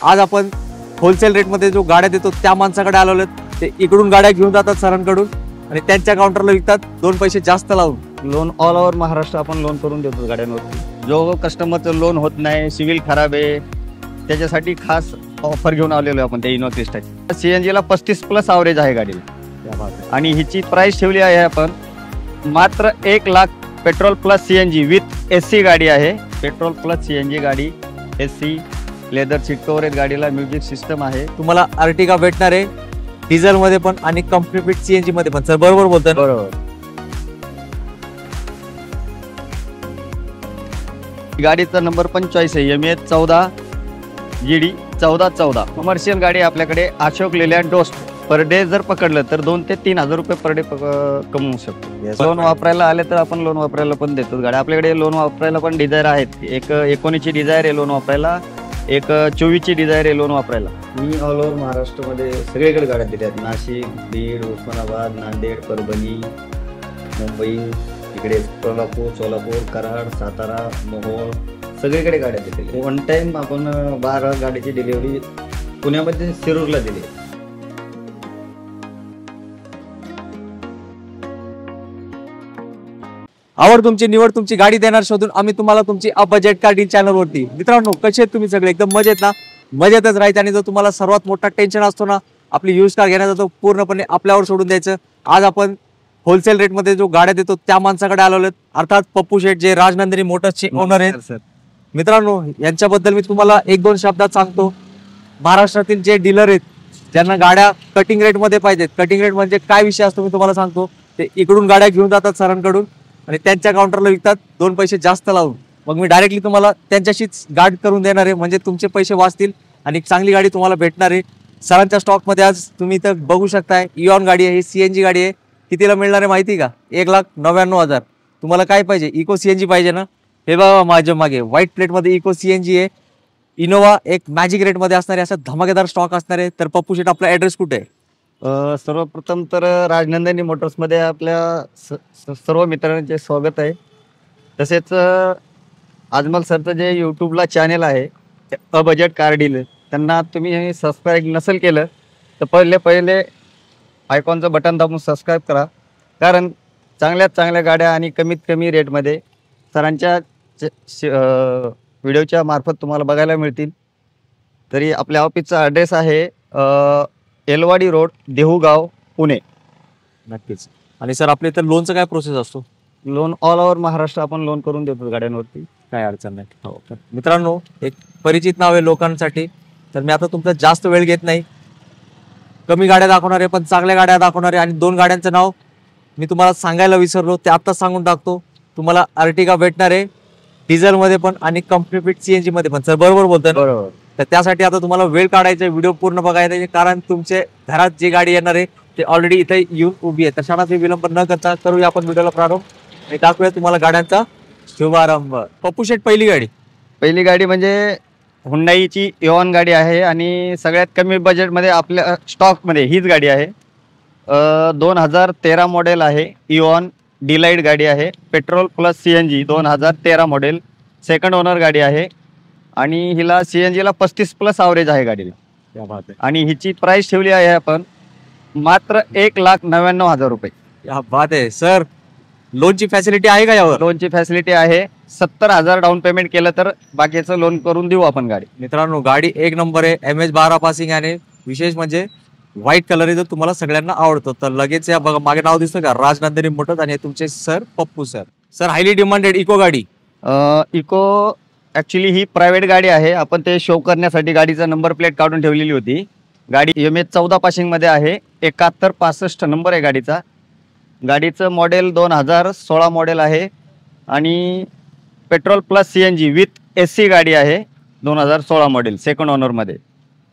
आज आपण होलसेल रेटमध्ये जो गाड्या देतो त्या माणसाकडे आलेलो आहेत। ते इकडून गाड्या घेऊन जातात सरांकडून आणि त्यांच्या काउंटरला विकतात 2 पैसे जास्त लावून। लोन ऑल ओव्हर महाराष्ट्र आपण लोन करून देतो गाड्यांवरती। जो कस्टमरचं लोन होत नाही, सिव्हिल खराब आहे, त्याच्यासाठी खास ऑफर घेऊन आलेलो आपण त्या इनोवा क्रिस्टाची। सीएनजी ला 35+ ॲव्हरेज आहे गाडीला आणि हिची प्राइस ठेवली आहे आपण मात्र 1 lakh. Petrol plus CNG with AC गाडी आहे। पेट्रोल प्लस सीएनजी गाडी, एसी, लेदर सीट कव्हर आहेत गाडीला, म्युझिक सिस्टम आहे। तुम्हाला अर्टिगा भेटणार आहे डिझेल मध्ये पण आणि कंपनी फिट सीएनजी मध्ये पण। सर बरोबर बोलताय? बरोबर। गाडीचा नंबर पण चॉईस आहे MH 14 GD 1414। कमर्शियल गाडी आपल्याकडे अशोक लेलँड डोस्ट पर डे जर पकडलं तर 2 ते 3 हजार रुपये पर डे कमवू शकतो। लोन वापरायला आले तर आपण लोन वापरायला पण देतो गाडी। आपल्याकडे लोन वापरायला पण डिझायर आहेत। एक 19ची डिझायर आहे लोन वापरायला, एक 24ची डिझायर आहे लोन वापरायला। मी ऑल ओव्हर महाराष्ट्रामध्ये सगळीकडे गाड्या दिल्या आहेत। नाशिक, बीड, उस्मानाबाद, नांदेड, परभणी, मुंबई, इकडे सोलापूर, कराड, सातारा, मोहोळ, सगळीकडे गाड्या दिलेल्या। वन टाइम आपण 12 गाडीची डिलिव्हरी पुण्यामध्ये शिरूरला दिली। आवड तुमची, निवड तुमची, गाडी देणार शोधून आम्ही तुम्हाला तुमची a budget car deal channel वरती। मित्रांनो, कसे आहेत तुम्ही सगळे? एकदम मजेत ना? मजेतच राहायचं आणि जर तुम्हाला सर्वात मोठा टेन्शन असतो ना आपली यूज कार घेण्याचा, तो पूर्णपणे आपल्यावर सोडून द्यायचं। आज आपण होलसेल रेटमध्ये जो गाड्या देतो त्या माणसाकडे आलेलो आहेत, अर्थात पप्पू शेठ, जे राजनंदिनी मोटर्सचे ओनर आहेत। मित्रांनो, यांच्याबद्दल मी तुम्हाला 1-2 शब्दात सांगतो। महाराष्ट्रातील जे डीलर आहेत ज्यांना गाड्या कटिंग रेट मध्ये पाहिजेत, कटिंग रेट म्हणजे काय विषय असतो मी तुम्हाला सांगतो। ते इकडून गाड्या घेऊन जातात सरांकडून आणि त्यांच्या काउंटरला विकतात 2 पैसे जास्त लावून। मग मी डायरेक्टली तुम्हाला त्यांच्याशीच गाडी करून देणार आहे, म्हणजे तुमचे पैसे वाचतील आणि चांगली गाडी तुम्हाला भेटणार आहे। सरांच्या स्टॉक मध्ये आज तुम्ही इथं बघू शकताय इऑन गाडी आहे, सीएनजी गाडी आहे। कितीला मिळणार आहे माहिती का? 1,99,000। तुम्हाला काय पाहिजे? इको सीएनजी पाहिजे ना? हे बघा माझ्या मागे व्हाईट प्लेट मध्ये इको सीएनजी आहे। इनोवा एक मॅजिक रेट मध्ये असणार आहे, असा धमाकेदार स्टॉक असणार आहे। तर पप्पू शेठ, आपला ऍड्रेस कुठे आहे? सर्वप्रथम तर राजनंदिनी मोटर्समध्ये आपल्या सर्व मित्रांचे स्वागत आहे। तसेच अजमल सरचं जे यूट्यूबला चॅनल आहे अ बजेट कार डील, त्यांना तुम्ही सबस्क्राईब नसेल केलं तर पहिले आयकॉनचं बटन दाबून सबस्क्राईब करा, कारण चांगल्यात चांगल्या गाड्या आणि कमीत कमी रेटमध्ये सरांच्या व्हिडिओच्या मार्फत तुम्हाला बघायला मिळतील। तरी आपल्या ऑफिसचा ॲड्रेस आहे एलवाडी रोड, देहूगाव, पुणे। नक्कीच। आणि सर, आपल्या इथं लोनचं काय प्रोसेस असतो? लोन ऑल ओव्हर महाराष्ट्र आपण लोन करून देतो गाड्यांवरती, काय अडचण नाही। हो, मित्रांनो, एक परिचित नाव आहे लोकांसाठी। तर मी आता तुमचा जास्त वेळ घेत नाही, कमी गाड्या दाखवणार आहे पण चांगल्या गाड्या दाखवणार आहे। आणि 2 गाड्यांचं नाव मी तुम्हाला सांगायला विसरलो, ते आता सांगून टाकतो। तुम्हाला अर्टिगा भेटणार आहे डिझेल मध्ये पण आणि कंपनी फिट सीएनजी मध्ये पण। सर बरोबर बोलताय? बरोबर। तर त्यासाठी आता तुम्हाला वेळ काढायचा, व्हिडिओ पूर्ण बघायचा, कारण तुमचे घरात जी गाडी येणार आहे ते ऑलरेडी इथे येऊन उभी आहे। तर क्षणाचा विलंब न करता करूया आपण व्हिडिओला प्रारंभ आणि दाखवूया तुम्हाला गाड्यांचा शुभारंभ। पप्पू शेठ, पहिली गाडी म्हणजे हुंडाईची इऑन गाडी आहे आणि सगळ्यात कमी बजेटमध्ये आपल्या स्टॉकमध्ये हीच गाडी आहे। 2013 मॉडेल आहे, इऑन डिलाइट गाडी आहे। Petrol plus CNG 2013 model, second owner गाडी आहे आणि हिला सीएनजी ला 35+ ॲव्हरेज आहे गाडीला। क्या बात आहे। आणि हिची प्राइस ठेवली आहे आपण मात्र 1,99,000 रुपये। क्या बात आहे। सर, लोनची फॅसिलिटी आहे का यावर? लोनची फॅसिलिटी आहे। 70,000 डाऊन पेमेंट केलं तर बाकीचं लोन करून देऊ आपण गाडी। मित्रांनो, गाडी 1 नंबर आहे, MH 12 पासिंग आहे। विशेष म्हणजे व्हाईट कलर आहे, जो तुम्हाला सगळ्यांना आवडतो। तर लगेच या बघा, मागे नाव दिसतं का? राजनंदिनी मोटर्स, आणि तुमचे sir Pappu sir. Sir, highly demanded Eeco गाडी। इको ॲक्च्युली ही प्रायव्हेट गाडी आहे, आपण ते शो करण्यासाठी गाडीचा नंबर प्लेट काढून ठेवलेली होती। गाडी MH 14 पासिंग मध्ये आहे, 7165 नंबर आहे गाडीचा। गाडीचं मॉडेल 2016 मॉडेल आहे आणि petrol plus CNG with AC गाडी आहे, 2016 मॉडेल, सेकंड ओनर मध्ये।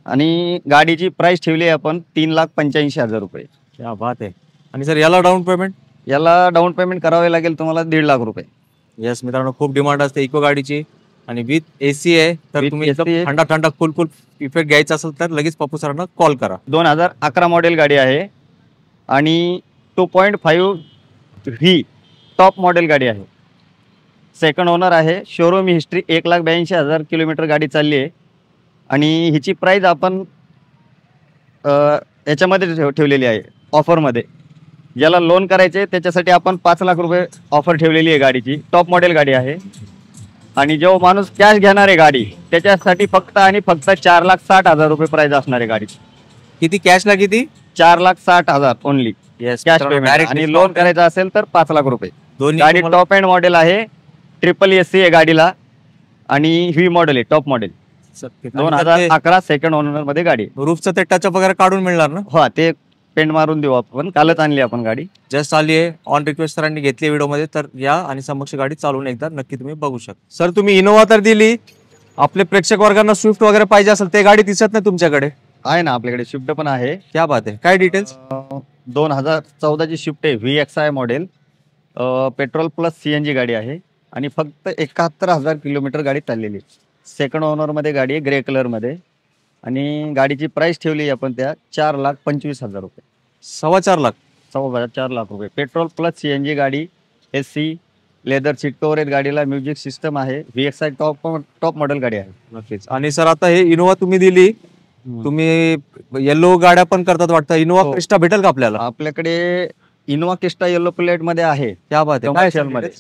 आणि गाडीची प्राइस ठेवली आहे आपण 3,85,000 रुपये। क्या बात आहे। आणि सर, याला डाऊन पेमेंट? याला डाऊन पेमेंट करावे लागेल तुम्हाला 1.5 लाख रुपये। यस मित्रांनो, खूप डिमांड असते इको गाडीची आणि विथ एसी आहे। तर तुम्ही थंडा थंडा फुल इफेक्ट घ्यायचा असेल तर लगेच पप्पू सरांना कॉल करा। 2011 मॉडेल गाडी आहे आणि 2.5 ही टॉप मॉडेल गाडी आहे, सेकंड ओनर आहे। शोरूम हिस्ट्री 1,82,000 किलोमीटर गाडी चालली आहे आणि हिची प्राइस आपण याच्यामध्ये ठेवलेली आहे ऑफरमध्ये. ज्याला लोन करायचे त्याच्यासाठी आपण 5 लाख रुपये ऑफर ठेवलेली आहे गाडीची. टॉप मॉडेल गाडी आहे. आणि जो माणूस कॅश घेणार आहे गाडी त्याच्यासाठी फक्त आणि फक्त 4,60,000 रुपये प्राइस असणार आहे गाडीची. किती कॅशला किती? 4,60,000 ओनली कॅश पेमेंट. आणि लोन करायचं असेल तर 5 लाख रुपये. गाडी टॉप एंड मॉडेल आहे. ट्रिपल एसी आहे गाडीला आणि ही मॉडेल आहे टॉप मॉडेल. 2011 सेकंड ओनर मध्ये गाडी. रूफचं ते टचअप वगैरे काढून मिळणार ना? हा, ते पेंट मारून देऊ आपण. कालच आणली आपण गाडी. जस्ट आली आहे. ऑन रिक्वेस्ट सरांनी घेतली व्हिडिओ मध्ये, तर या आणि समक्ष गाडी चालवून एकदा नक्की तुम्ही बघू शकता. सर तुम्ही इनोव्हा तर दिली, आपले प्रेक्षक वर्गांना स्विफ्ट वगैरे पाहिजे असेल ते गाडी दिसत नाही तुमच्याकडे? आहे ना, आपल्याकडे स्विफ्ट पण आहे. क्या बात आहे. काय डिटेल्स? 2014 ची स्विफ्ट आहे. VXI model. Petrol plus CNG गाडी आहे आणि फक्त 71,000 किलोमीटर गाडी चाललेली. सेकंड ओनर मध्ये गाडी आहे, ग्रे कलर मध्ये. आणि गाडीची प्राइस ठेवली आपण त्या 4,25,000 रुपये. 4.25 लाख. 4 लाख रुपये. पेट्रोल प्लस CNG गाडी. AC लेदर सीट कव्हर आहेत गाडीला. म्युझिक सिस्टम आहे. VXI टॉप मॉडेल गाडी आहे. नक्कीच. आणि सर आता हे इनोव्हा तुम्ही दिली, तुम्ही येलो गाड्या पण करतात वाटतं. इनोव्हा क्रिस्टा भेटेल का आपल्याला? आपल्याकडे इनोव्हा क्रिस्टा येलो प्लेट मध्ये आहे. क्या बात आहे. कमर्शियल मध्ये.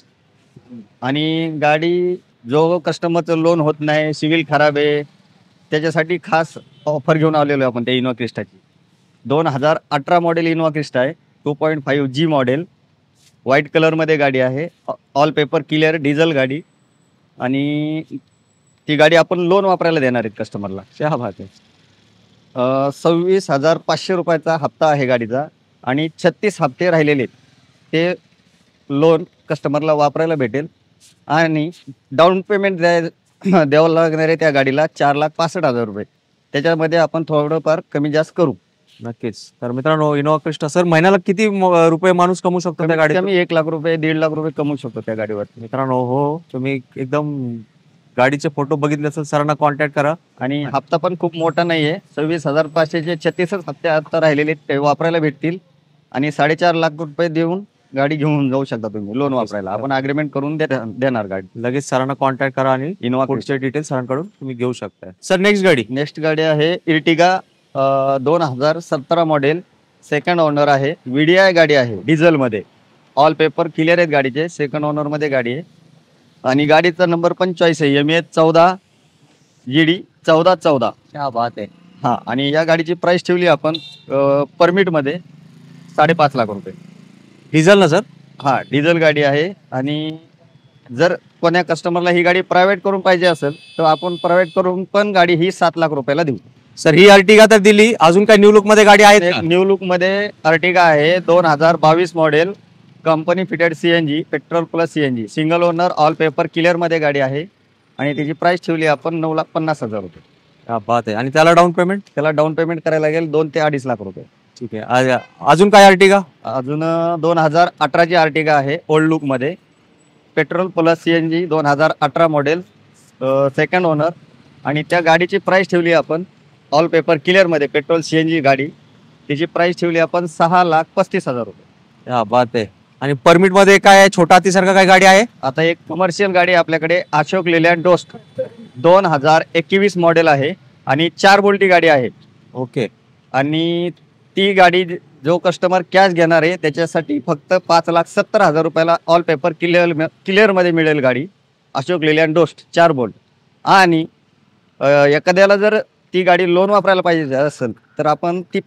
आणि गाडी जो कस्टमरचं लोन होत नाही, सिव्हिल खराब आहे, त्याच्यासाठी खास ऑफर घेऊन आलेलो आपण त्या इनोव्हा क्रिस्टाची. 2018 मॉडेल इनोव्हा क्रिस्टा आहे. 2.5G model. व्हाईट कलर मध्ये गाडी आहे. ऑल पेपर क्लिअर डिझेल गाडी. आणि ती गाडी आपण लोन वापरायला देणार आहेत कस्टमरला. क्या बात आहे. 26,500 रुपयाचा हप्ता आहे गाडीचा आणि 36 हप्ते राहिलेले आहेत. ते लोन कस्टमरला वापरायला भेटेल. आणि डाऊन पेमेंट द्यावं लागणार आहे त्या गाडीला 4,65,000 रुपये. त्याच्यामध्ये आपण थोडंफार कमी जास्त करू. नक्कीच. तर मित्रांनो, इनोव्हा क्रिस्टा सर महिन्याला किती रुपये माणूस कमवू शकतो त्या गाडीत? कमी 1 लाख रुपये 1.5 लाख रुपये कमवू शकतो त्या गाडीवर. मित्रांनो हो, तुम्ही एकदम गाडीचे फोटो बघितले असेल सरांना कॉन्टॅक्ट करा. आणि हप्ता पण खूप मोठा नाहीये. 26,500चे 36 हप्ते आता राहिलेले ते वापरायला भेटतील. आणि 4.5 लाख रुपये देऊन गाडी घेऊन जाऊ शकता तुम्ही लोन वापरायला. आपण अग्रीमेंट करून देणार गाडी. लगेच सरांना कॉन्टॅक्ट करा आणि इनोव्हा पुढचे डिटेल्स सरांकडून तुम्ही घेऊ शकता. सर नेक्स्ट गाडी आहे इर्टिगा. 2017 मॉडेल. सेकंड ओनर आहे. VDI गाडी आहे डिझेल मध्ये. ऑल पेपर क्लिअर आहेत गाडीचे. सेकंड ओनर मध्ये गाडी आहे. आणि गाडीचा नंबर पण चॉईस आहे. MH 14 GD 1414. क्या बात आहे. हा, आणि या गाडीची प्राइस ठेवली आपण परमिट मध्ये 5.5 लाख रुपये. डिझेल ना सर? हा, डिझेल गाडी आहे. आणि जर कोण्या कस्टमरला ही गाडी प्रायव्हेट करून पाहिजे असेल तर आपण प्रायव्हेट करून पण गाडी ही 7 लाख रुपयाला देऊ. सर ही अर्टिगा तर दिली, अजून काय न्यू लुक मध्ये गाडी आहे? न्यू लुक मध्ये अर्टिगा आहे. 2022 model. Company fitted CNG. Petrol plus CNG. Single owner. All paper clear मध्ये गाडी आहे. आणि त्याची प्राइस ठेवली आपण 9,50,000 रुपये. क्या बात आहे. आणि त्याला डाऊन पेमेंट? त्याला डाऊन पेमेंट करायला लागेल 2 ते 2.5 लाख रुपये. ठीक आहे. अजून काय अर्टिगा? अजून 2018 ची अर्टिगा आहे ओल्ड लुक मध्ये. Petrol plus CNG 2018 model. Second owner. आणि त्या गाडीची प्राइस ठेवली आपण ऑल पेपर क्लिअर मध्ये. पेट्रोल CNG गाडी. त्याची प्राइस ठेवली आपण 6,35,000 रुपये. क्या बात आहे. आणि परमिट मध्ये काय आहे? छोटा हत्तीसारखं काय गाडी आहे? आता एक कमर्शियल गाडी आपल्याकडे अशोक लेलँड डोस्ट 2021 मॉडेल आहे. आणि 4 बोल्टी गाडी आहे. ओके. आणि ती गाडी जो कस्टमर कॅश घेणार आहे त्याच्यासाठी फक्त 5,70,000 रुपयाला ऑल पेपर क्लिअर मध्ये मिळेल गाडी. Ashok Leyland डोस्ट 4 bolt. आणि एखाद्याला जर ती गाडी लोन वापरायला पाहिजे असेल तर आपण ती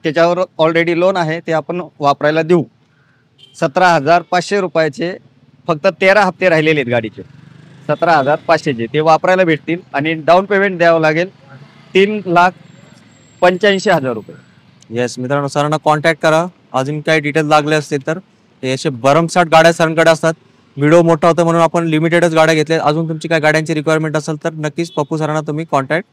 त्याच्यावर ऑलरेडी लोन आहे ते आपण वापरायला देऊ. 17,500 रुपयाचे फक्त 13 हप्ते राहिलेले आहेत गाडीचे. 17,500चे ते वापरायला भेटतील. आणि डाऊन पेमेंट द्यावं लागेल 3,85,000 रुपये. येस मित्रांनो, सरांना कॉन्टॅक्ट करा. अजून काही डिटेल लागले असतील तर हे असे भरमसाठ गाड्या सरांकडे असतात. व्हिडिओ मोठा होता म्हणून आपण लिमिटेडच गाड्या घेतल्या. अजून तुमची काय गाड्यांची रिक्वायरमेंट असेल तर नक्कीच पप्पू सरांना तुम्ही कॉन्टॅक्ट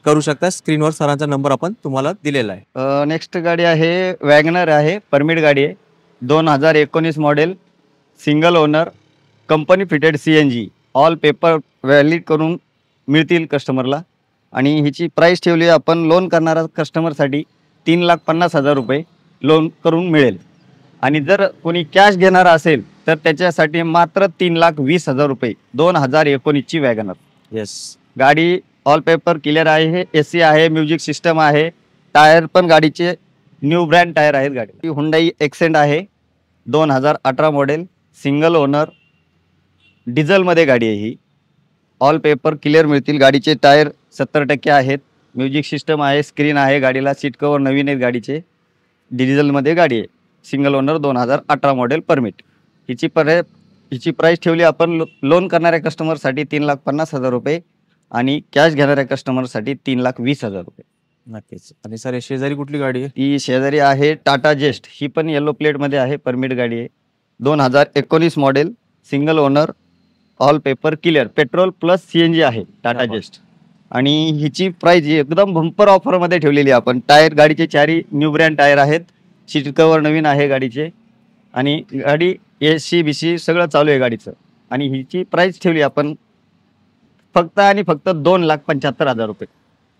करू शकता. स्क्रीनवर सरांचा नंबर आपण तुम्हाला दिलेला आहे. नेक्स्ट गाडी आहे वॅगनर आहे. परमिट गाडी आहे. 2019 model. Single owner. Company fitted CNG. All paper valid करून मिळतील कस्टमरला. आणि हिची प्राइस ठेवली आपण लोन करणारा कस्टमरसाठी 3,50,000 रुपये लोन करून मिळेल. आणि जर कोणी कॅश घेणारा असेल तर त्याच्यासाठी मात्र 3,20,000 रुपये. 2019 ची वॅगनर. येस. गाडी ऑल पेपर क्लिअर आहे, AC आहे, म्युझिक सिस्टम आहे, टायर पण गाडीचे न्यू ब्रँड टायर आहेत. गाडी हुंडाई एक्सेंट आहे, 2018 मॉडेल, सिंगल ओनर, डिझेलमध्ये गाडी आहे ही. ऑल पेपर क्लिअर मिळतील. गाडीचे टायर 70% आहेत, म्युझिक सिस्टम आहे, स्क्रीन आहे गाडीला, सीट कवर नवीन आहेत गाडीचे, डिझेलमध्ये गाडी आहे, सिंगल ओनर, 2018 मॉडेल, परमिट. हिची प्राईस ठेवली आपण लोन करणाऱ्या कस्टमरसाठी 3,50,000 रुपये आणि कॅश घेणाऱ्या कस्टमरसाठी 3,20,000 रुपये. नक्कीच. आणि सर शेजारी कुठली गाडी आहे? ती शेजारी आहे टाटा जेस्ट, ही पण येलो प्लेटमध्ये आहे, परमिट गाडी आहे, 2019 model, single owner, all paper clear, petrol plus CNG आहे टाटा जेस्ट. आणि हिची प्राइस एकदम बंपर ऑफरमध्ये ठेवलेली आहे आपण. टायर गाडीचे चारी न्यू ब्रँड टायर आहेत, सीट कवर नवीन आहे गाडीचे आणि गाडी AC BC सगळं चालू आहे गाडीचं. आणि हिची प्राइस ठेवली आपण फक्त आणि फक्त 2,75,000 रुपये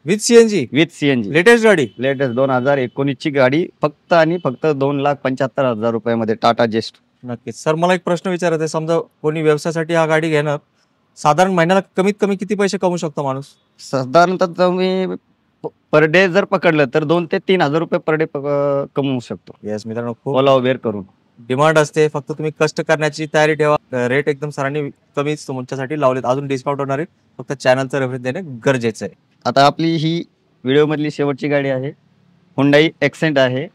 विथ CNG लेटेस्ट गाडी, लेटेस्ट 2019 ची गाडी, फक्त आणि फक्त 2,75,000 रुपयामध्ये टाटा जेस्ट. नक्कीच. सर मला एक प्रश्न विचारायचा आहे, समजा कोणी व्यवसायासाठी हा गाडी घेणार, साधारण महिन्याला कमीत कमी किती पैसे कमवू शकतो माणूस? साधारणतः तुम्ही पर डे जर पकडलं तर 2,000 ते 3,000 रुपये पर डे कमवू शकतो. येस मित्रांनो, खूप ओला उबेर करून डिमांड असते, फक्त तुम्ही कष्ट करण्याची तयारी ठेवा. रेट एकदम सरांनी कमीच तुमच्यासाठी लावलेत, अजून डिस्काउंट होणार आहे, फक्त चॅनलचं रेफरन्स देणे गरजेचं आहे. आता आपली ही व्हिडिओमधली शेवटची गाडी आहे, हुंडाई एक्सेंट आहे,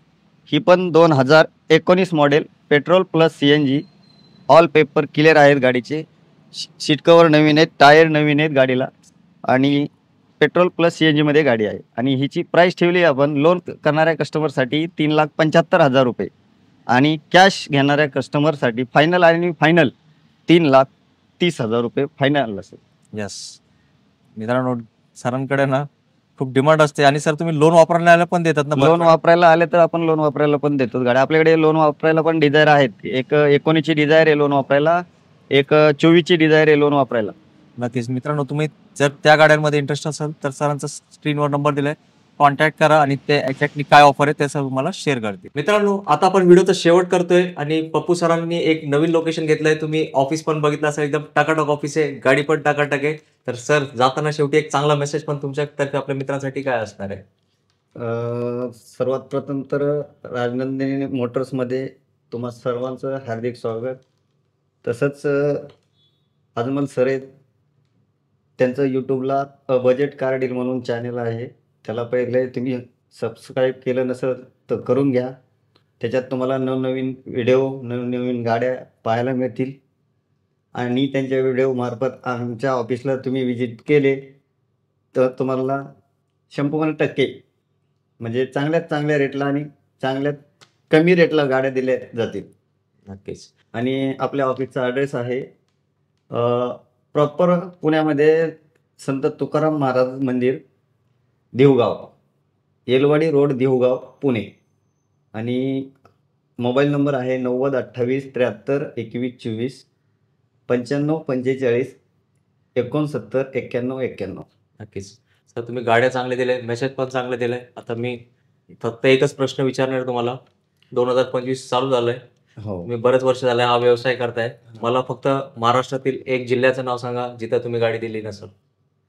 ही पण 2019 model, petrol plus CNG, all paper clear आहेत गाडीचे, सीट कवर नवीन आहेत, टायर नवीन आहेत गाडीला आणि पेट्रोल प्लस CNG मध्ये गाडी आहे. आणि हिची प्राइस ठेवली आपण लोन करणाऱ्या कस्टमरसाठी 3,75,000 रुपये आणि कॅश घेणाऱ्या कस्टमरसाठी फायनल 3,30,000 रुपये फायनल असेल. यस मित्रांनो, सरांकडे ना खूप डिमांड असते. आणि सर तुम्ही लोन वापरायला पण देतात ना? लोन वापरायला आले तर आपण लोन वापरायला पण देतो गाडी. आपल्याकडे लोन वापरायला पण डिझायर आहेत, एक 19 डिझायर आहे लोन वापरायला, एक 24 डिझायर आहे लोन वापरायला. नक्कीच मित्रांनो, तुम्ही जर त्या गाड्यांमध्ये इंटरेस्ट असेल तर सरांचा स्क्रीनवर नंबर दिलाय, कॉन्टॅक्ट करा आणि ते एक्झॅक्टली काय ऑफर आहे ते सर तुम्हाला शेअर करतील. मित्रांनो, आता आपण व्हिडिओचा शेवट करतोय आणि पप्पू सरांनी एक नवीन लोकेशन घेतलंय. तुम्ही ऑफिस पण बघितलं असेल, एकदम टकाटक ऑफिस आहे, गाडी पण टकाटक आहे. तर सर जाताना शेवटी एक चांगला मेसेज पण तुमच्यातर्फे आपल्या मित्रांसाठी काय असणार आहे? सर्वात प्रथम तर राजनंदिनी मोटर्समध्ये तुम्हा सर्वांचं हार्दिक स्वागत. तसंच अजमल सर आहेत, त्यांचं यूट्यूबला बजेट कार डील म्हणून चॅनल आहे, त्याला पहिले तुम्ही सबस्क्राईब केलं नसेल तर करून घ्या. त्याच्यात तुम्हाला नवनवीन व्हिडिओ, नवनवीन गाड्या पाहायला मिळतील. आणि त्यांच्या व्हिडिओमार्फत आमच्या ऑफिसला तुम्ही विजिट केले तर तुम्हाला 100% म्हणजे चांगल्यात चांगल्या रेटला आणि चांगल्यात कमी रेटला गाड्या दिल्या जातील. नक्कीच. आणि आपल्या ऑफिसचा ॲड्रेस आहे प्रॉपर पुण्यामध्ये संत तुकाराम महाराज मंदिर, देऊगाव, येलवाडी रोड, देऊगाव, पुणे. आणि मोबाईल नंबर आहे 90 28 73 21 24 95 45 69 91 91. नक्कीच सर, तुम्ही गाड्या चांगले दिले, मेसेज पण चांगले दिले. आता मी फक्त एकच प्रश्न विचारणार तुम्हाला. 2025 चालू झालंय, हो, तुम्ही बरेच वर्ष झाले हा व्यवसाय करताय. मला फक्त महाराष्ट्रातील एक जिल्ह्याचं नाव सांगा जिथं तुम्ही गाडी दिली नसेल.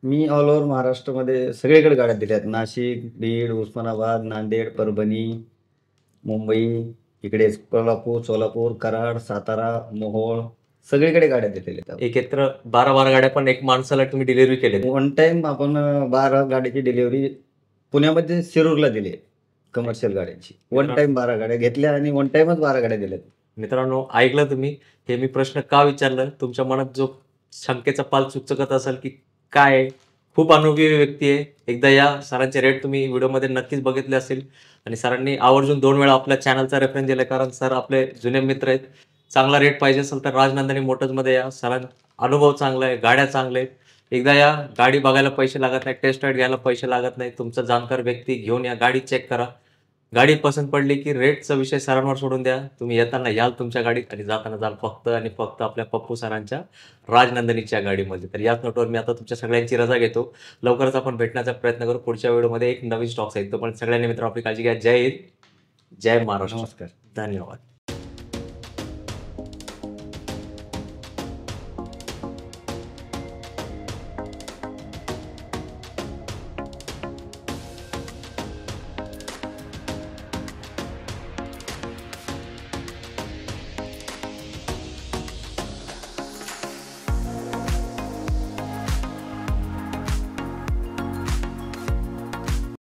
मी ऑल ओव्हर महाराष्ट्रामध्ये सगळीकडे गाड्या दिल्या आहेत. नाशिक, बीड, उस्मानाबाद, नांदेड, परभणी, मुंबई, इकडे कोल्हापूर, सोलापूर, कराड, सातारा, मोहोळ, सगळीकडे गाड्या दिलेल्या आहेत. एकत्र 12 गाड्या पण एक माणसाला तुम्ही डिलिव्हरी केली. वन टाइम आपण 12 गाडीची डिलिव्हरी पुण्यामध्ये शिरूरला दिली, कमर्शियल गाड्यांची. वन टाइम 12 गाड्या घेतल्या आणि वन टाइमच 12 गाड्या दिल्या. मित्रांनो, ऐकलं तुम्ही? हे मी प्रश्न का विचारलं, तुमच्या मनात जो शंकेचा पाल चुकचकत असेल की काय, खूप अनुभवी व्यक्ती आहे. एकदा या सरांचे रेट तुम्ही व्हिडिओमध्ये नक्कीच बघितले असतील. आणि सरांनी आवर्जून 2 वेळा आपल्या चॅनलचा रेफरन्स दिला, कारण सर आपले जुने मित्र आहेत. चांगला रेट पाहिजे असेल तर राजनंदिनी मोटर्समध्ये या. सरांचा अनुभव चांगला आहे, गाड्या चांगल्या आहेत. एकदा या, गाडी बघायला पैसे लागत नाही, टेस्ट राईड घ्यायला पैसे लागत नाही. तुमचा जाणकार व्यक्ती घेऊन या, गाडी चेक करा. गाडी पसंत पडली की रेटचा विषय सरांवर सोडून द्या. तुम्ही येताना याल तुमच्या गाडीत आणि जाताना जाल फक्त आणि फक्त आपल्या पप्पू सरांच्या राजनंदिनीच्या गाडीमध्ये. तर याच नोटवर मी आता तुमच्या सगळ्यांची रजा घेतो. लवकरच आपण भेटण्याचा प्रयत्न करू. पुढच्या व्हिडिओमध्ये एक नवीन स्टॉक्स आहेत. तो पण सगळ्यांनी मित्र आपली काळजी घ्या. जय हिंद, जय महाराष्ट्र. नमस्कार, धन्यवाद.